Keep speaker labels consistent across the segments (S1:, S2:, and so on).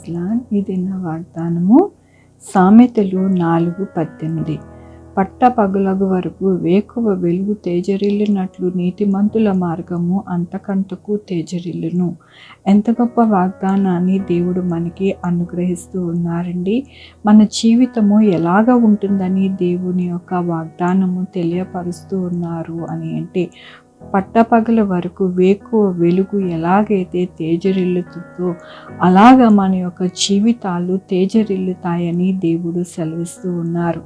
S1: Praise lord. ఇది నా వాగ్దానము. సామెతలు 4:18. పట్టపగలగు వరకు వేకువ వెలుగు తేజరిల్లినట్లు నీతిమంతుల మార్గము అంతకంతకు తేజరిల్లును. ఎంత గొప్ప వాగ్దానాన్ని దేవుడు మనకి అనుగ్రహిస్తూ ఉన్నారండి. మన జీవితము ఎలాగ ఉంటుందని దేవుని యొక్క వాగ్దానము తెలియపరుస్తూ ఉన్నారు అని అంటే, పట్టపగల వరకు వేకువ వెలుగు ఎలాగైతే తేజరిల్లుతుందో అలాగా మన యొక్క జీవితాలు తేజరిల్లుతాయని దేవుడు సెలవిస్తూ ఉన్నారు.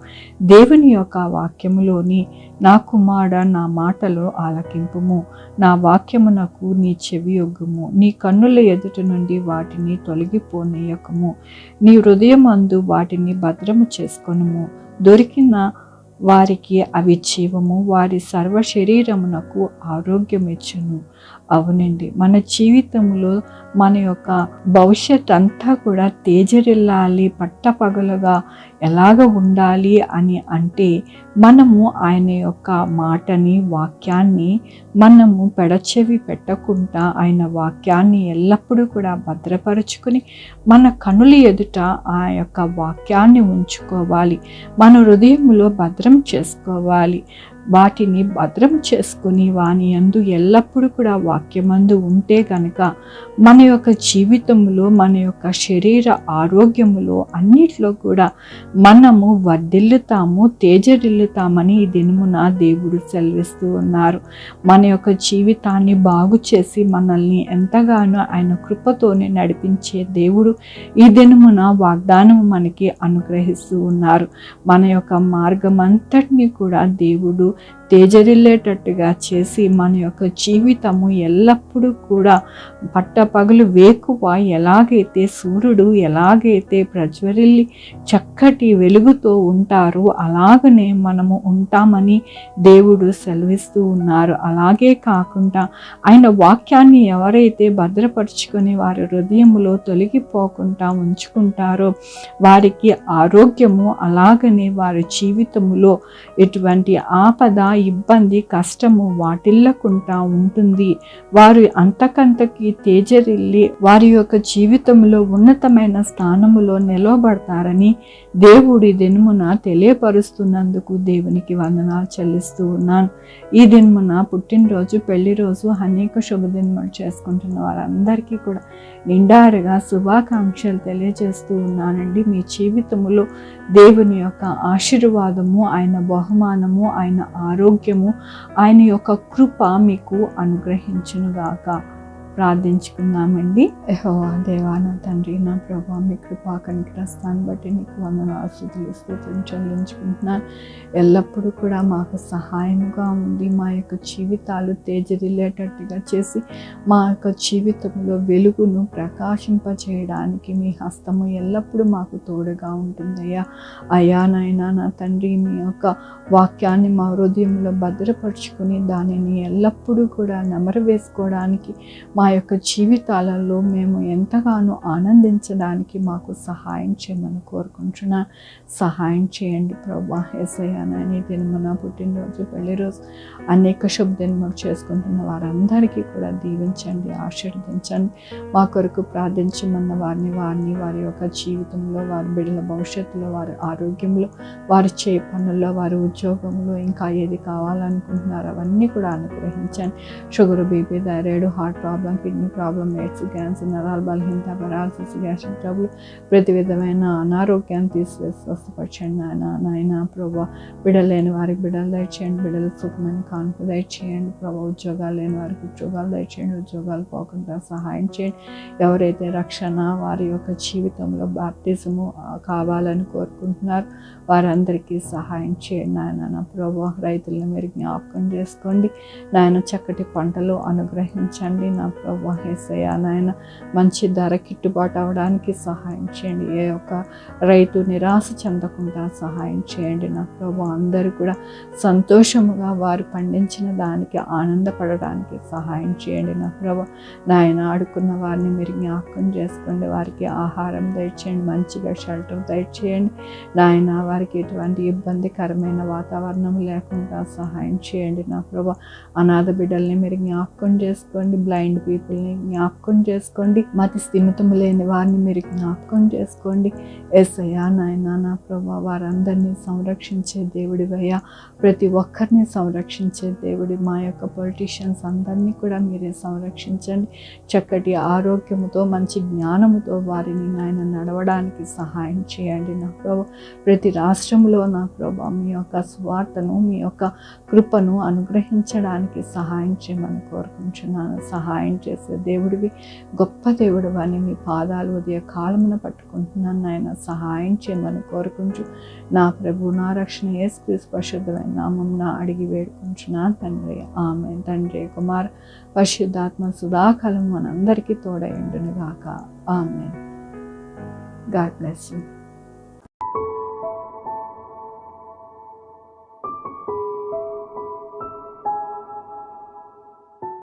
S1: దేవుని యొక్క వాక్యములోని, నా కుమార నా మాటలో ఆలకింపుము, నా వాక్యమునకు నీ చెవి యొగ్గుము, నీ కన్నుల ఎదుట నుండి వాటిని తొలగిపోనీయకము, నీ హృదయమందు వాటిని భద్రము చేసుకొనుము. దొరికిన వారికి అవి జీవము, వారి సర్వ శరీరమునకు ఆరోగ్యమిచ్చును. అవునండి, మన జీవితంలో మన యొక్క భవిష్యత్ అంతా కూడా తేజరిల్లాలి, పట్టపగలుగా ఎలాగ ఉండాలి అని అంటే, మనము ఆయన యొక్క మాటని, వాక్యాన్ని మనము పెడచెవి పెట్టకుండా ఆయన వాక్యాన్ని ఎల్లప్పుడూ కూడా భద్రపరుచుకుని మన కనుల ఎదుట ఆ యొక్క వాక్యాన్ని ఉంచుకోవాలి. మన హృదయంలో భద్రం చేసుకోవాలి. వాటిని భద్రం చేసుకుని వాని యందు ఎల్లప్పుడూ కూడా వాక్యమందు ఉంటే కనుక మన యొక్క జీవితంలో, మన యొక్క శరీర ఆరోగ్యములో అన్నిట్లో కూడా మనము వర్ధిల్లుతాము, తేజరిల్లుతామని ఈ దినమున దేవుడు సెలవిస్తూ ఉన్నారు. మన యొక్క జీవితాన్ని బాగు చేసి మనల్ని ఎంతగానో ఆయన కృపతోనే నడిపించే దేవుడు ఈ దినమున వాగ్దానం మనకి అనుగ్రహిస్తూ ఉన్నారు. మన యొక్క మార్గం అంతటినీ కూడా దేవుడు తేజరిల్లేటట్టుగా చేసి మన యొక్క జీవితము ఎల్లప్పుడూ కూడా పట్టపగలు వేకువ ఎలాగైతే సూర్యుడు ఎలాగైతే ప్రజ్వరిల్లి చక్కటి వెలుగుతో ఉంటారో అలాగనే మనము ఉంటామని దేవుడు సెలవిస్తూ ఉన్నారు. అలాగే కాకుండా ఆయన వాక్యాన్ని ఎవరైతే భద్రపరుచుకొని వారి హృదయములో తొలగిపోకుండా ఉంచుకుంటారో వారికి ఆరోగ్యము, అలాగనే వారి జీవితములో ఎటువంటి ఆపద, ఇబ్బంది, కష్టము వాటిల్లకుండా ఉంటుంది. వారు అంతకంతకి తేజరిల్లి వారి యొక్క జీవితంలో ఉన్నతమైన స్థానములో నిలవబడతారని దేవుడి దినమున తెలియపరుస్తున్నందుకు దేవునికి వందనాలు చెల్లిస్తూ ఉన్నాను. ఈ దినమున పుట్టినరోజు, పెళ్లి రోజు, అనేక శుభదినములు చేసుకుంటున్న వారందరికీ కూడా నిండారుగా శుభాకాంక్షలు తెలియజేస్తూ ఉన్నానండి. మీ జీవితంలో దేవుని యొక్క ఆశీర్వాదము, ఆయన బహుమానము, ఆయన ఆరోగ్యము, ఆయన యొక్క కృప మీకు అనుగ్రహించునుగాక. ప్రార్థించుకుందామండి. యెహోవా దేవా, నా తండ్రి, నా ప్రభా, మీ కృపా కనికరస్తాన్ని బట్టి నీకు వందనాలు, స్తుతులు, స్తోత్రం చెల్లించుకుంటున్నాను. ఎల్లప్పుడూ కూడా మాకు సహాయముగా ఉంది. మా యొక్క జీవితాలు తేజరిల్లేటట్టుగా చేసి మా యొక్క జీవితంలో వెలుగును ప్రకాశింపచేయడానికి మీ హస్తము ఎల్లప్పుడూ మాకు తోడుగా ఉంటుందయ్యా. అయ్యా నాయనా, నా తండ్రి, మీ యొక్క వాక్యాన్ని మా హృదయంలో భద్రపరుచుకొని దానిని ఎల్లప్పుడూ కూడా నెమరు వేసుకోవడానికి, మా యొక్క జీవితాలలో మేము ఎంతగానో ఆనందించడానికి మాకు సహాయం చేయమని కోరుకుంటున్నాను. సహాయం చేయండి ప్రభా. యేసయ్యా నాయనా, దినమున పుట్టినరోజు, పెళ్లి రోజు, అనేక శుభదినములు చేసుకుంటున్న వారందరికీ కూడా దీవించండి, ఆశీర్వదించండి. మా కొరకు ప్రార్థించమన్న వారిని వారి యొక్క జీవితంలో, వారి బిడ్డల భవిష్యత్తులో, వారి ఆరోగ్యంలో, వారి చేయ పనుల్లో, వారి ఉద్యోగంలో ఇంకా ఏది కావాలనుకుంటున్నారో అవన్నీ కూడా అనుగ్రహించండి. Sugar, BP, thyroid, heart problem, kidney problem, AIDS, cancer, నరాల బలహీనత, పెరాలసిస్, గ్యాస్ట్రిక్ ట్రబుల్, ప్రతి విధమైన అనారోగ్యాన్ని తీసివేసి స్వస్థపరచండి నాయనా ప్రభా. బిడ్డలు లేని వారికి బిడ్డలు దయచేయండి, బిడ్డలకు సుఖమైన కానుక దయచేయండి ప్రభా. ఉద్యోగాలు లేని వారికి ఉద్యోగాలు దయచేయండి, ఉద్యోగాలు పోకుండా సహాయం చేయండి. ఎవరైతే రక్షణ, వారి యొక్క జీవితంలో బాప్తిజము కావాలని కోరుకుంటున్నారు వారందరికీ సహాయం చేయండి నాయన ప్రభా. రైతులను మీరు జ్ఞాపకం చేసుకోండి నాయన. చక్కటి పంటలు అనుగ్రహించండి నా ప్రభా. యేసయ్యా నాయన, మంచి ధర గిట్టుబాటు అవడానికి సహాయం చేయండి. ఏ ఒక్క రైతు నిరాశ చెందకుండా సహాయం చేయండి నా ప్రభా. అందరూ కూడా సంతోషముగా వారు పండించిన దానికి ఆనందపడడానికి సహాయం చేయండి నా ప్రభా. నాయన, ఆడుకున్న వారిని మీరు జ్ఞాపకం చేసుకోండి, వారికి ఆహారం దయచేయండి, మంచిగా షెల్టర్ దయచేయండి నాయన. వారికి ఎటువంటి ఇబ్బందికరమైన వాతావరణం లేకుండా సహాయం చేయండి నా ప్రభా. అనాథ బిడ్డల్ని మీరు జ్ఞాపకం చేసుకోండి, బ్లైండ్ పీపుల్ని జ్ఞాపకం చేసుకోండి. మతి స్థిమితము లేని వారిని మీరు జ్ఞాపకం చేసుకోండి. యేసయ్యా నాయన నా ప్రభా, వారందరినీ సంరక్షించే దేవుడివయ్యా, ప్రతి ఒక్కరిని సంరక్షించే దేవుడి. మా యొక్క పొలిటీషియన్స్ అందరినీ కూడా మీరే సంరక్షించండి. చక్కటి ఆరోగ్యముతో మంచి జ్ఞానముతో వారిని నాయన నడవడానికి సహాయం చేయండి నా ప్రభా. ప్రతి రాష్ట్రంలో నా ప్రభా మీ యొక్క స్వార్థను, మీ యొక్క కృపను అనుగ్రహించడానికి సహాయం చేయమని కోరుకుంటున్నాను. సహాయం చేసే దేవుడివి, గొప్ప దేవుడు అని మీ పాదాలు ఉదయ కాలమున పట్టుకుంటున్నాను నాయన. సహాయం చేయమని కోరుకుంటూ నా ప్రభు, నా రక్షణ యేసుక్రీస్తు పరిశుద్ధమైన నామమున అడిగి వేడుకుంటున్నాను తండ్రి. ఆమేన్. తండ్రి, కుమార్, పరిశుద్ధాత్మ సదాకాలం మనందరికీ తోడయుండును గాక. ఆమేన్. God bless you.